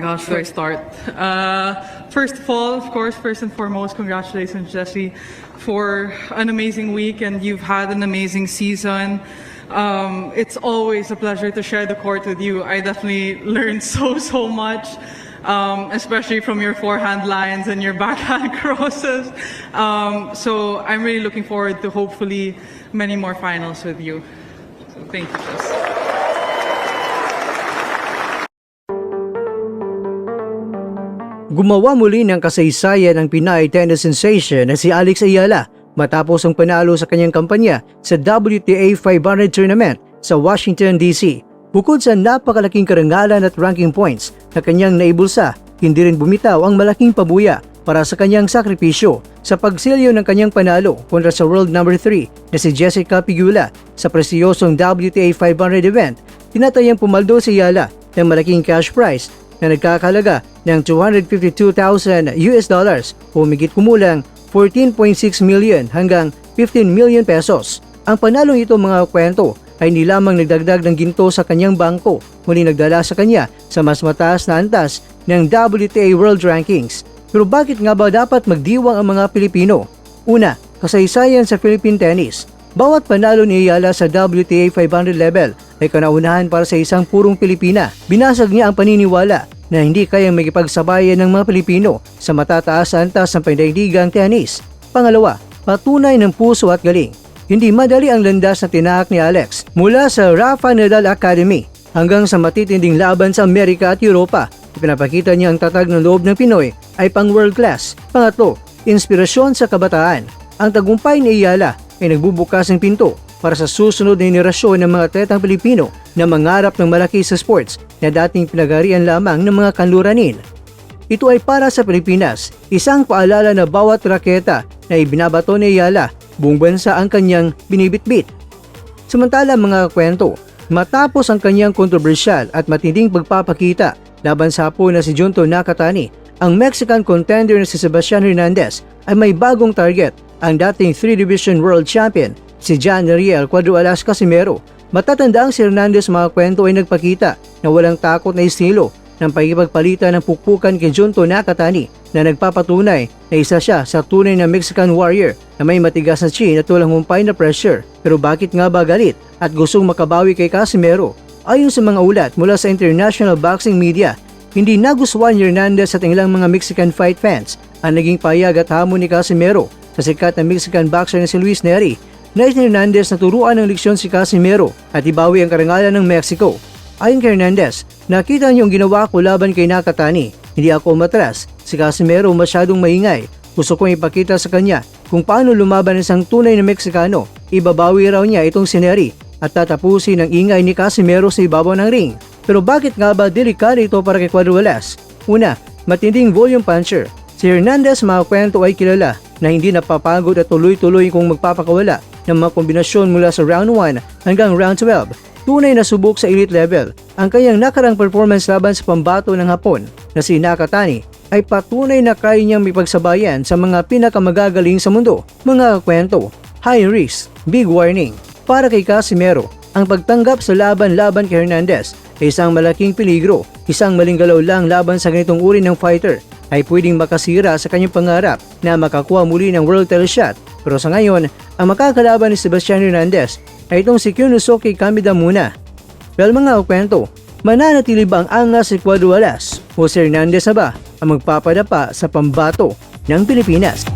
gosh, where do I start? First of all, of course, first and foremost, congratulations, Jesse, for an amazing week, and you've had an amazing season. It's always a pleasure to share the court with you. I definitely learned so much, especially from your forehand lines and your backhand crosses. So I'm really looking forward to hopefully many more finals with you. So thank you, Jesse. Gumawa muli ng kasaysayan ang Pinay tennis sensation na si Alex Ayala matapos ang panalo sa kanyang kampanya sa WTA 500 tournament sa Washington, D.C. Bukod sa napakalaking karangalan at ranking points na kanyang naibulsa, hindi rin bumitaw ang malaking pabuya para sa kanyang sakripisyo sa pagsilyo ng kanyang panalo kontra sa world number 3 na si Jessica Pegula sa presiyosong WTA 500 event. Tinatayang pumaldo si Ayala ng malaking cash prize na nagkakalaga ng $252,000 o higit kumulang 14.6 million hanggang 15 million pesos. Ang panalong ito mga kwento ay hindi lamang nagdagdag ng ginto sa kanyang bangko, ngunit nagdala sa kanya sa mas mataas na antas ng WTA World Rankings. Pero bakit nga ba dapat magdiwang ang mga Pilipino? Una, kasaysayan sa Philippine tennis. Bawat panalo ni Ayala sa WTA 500 level ay kanaunahan para sa isang purong Pilipina. Binasag niya ang paniniwala na hindi kayang makipagsabayan ng mga Pilipino sa matataas na antas ng pandaigdigang tennis. Pangalawa, patunay ng puso at galing. Hindi madali ang landas na tinahak ni Alex mula sa Rafa Nadal Academy hanggang sa matitinding laban sa Amerika at Europa. Ipinapakita niya ang tatag ng loob ng Pinoy ay pang world class. Pangatlo, inspirasyon sa kabataan. Ang tagumpay ni Ayala ay nagbubukas ng pinto para sa susunod na henerasyon ng mga atletang Pilipino na mangarap ng malaki sa sports na dating pinagarian lamang ng mga kanluranin. Ito ay para sa Pilipinas, isang paalala na bawat raketa na ibinabato ni Ayala, buong bansa ang kanyang binibitbit. Samantala mga kwento, matapos ang kanyang kontrobersyal at matinding pagpapakita laban sa Hapon na si Junto Nakatani, ang Mexican contender na si Sebastian Hernandez ay may bagong target, ang dating 3-division world champion si John Ariel Cuadro-Alas Casimero. Matatanda ang si Hernandez mga kwento ay nagpakita na walang takot na estilo ng pagkipagpalitan ng pukpukan kay Junto Nakatani na nagpapatunay na isa siya sa tunay na Mexican warrior na may matigas na chin at walang humpay na pressure. Pero bakit nga ba galit at gustong makabawi kay Casimero? Ayon sa mga ulat mula sa international boxing media, hindi nagustuhan ni Hernandez at ilang mga Mexican fight fans ang naging payag at hamon ni Casimero sa sikat na Mexican boxer na si Luis Neri. Nais ni Hernandez na turuan ng leksyon si Casimero at ibawi ang karangalan ng Mexico. Ayon kay Hernandez, nakita niyo ang ginawa ko laban kay Nakatani. Hindi ako umatras. Si Casimero masyadong maingay. Gusto kong ipakita sa kanya kung paano lumaban isang tunay na Meksikano. Ibabawi raw niya itong si Neri at tatapusin ang ingay ni Casimero sa ibabaw ng ring. Pero bakit nga ba delikado ito para kay Cuadro-Alas? Una, matinding volume puncher. Si Hernandez mga kwento ay kilala na hindi napapagod at tuloy-tuloy kung magpapakawala ng mga kombinasyon mula sa round 1 hanggang round 12. Tunay na subok sa elite level. Ang kanyang nakarang performance laban sa pambato ng Hapon na si Nakatani ay patunay na kaya niyang mipagsabayan sa mga pinakamagagaling sa mundo. Mga kwento, high risk, big warning. Para kay Casimero, ang pagtanggap sa laban-laban kay Hernandez ay isang malaking peligro. Isang maling galaw lang laban sa ganitong uri ng fighter ay pwedeng makasira sa kanyang pangarap na makakuha muli ng world title shot. Pero sa ngayon, ang makakalaban ni Sebastian Hernandez ay itong si Kyunosuke Kameda muna. Well mga kwento, mananatili ba ang angas si Cuadro-Alas o si Hernandez na ba ang magpapadapa sa pambato ng Pilipinas?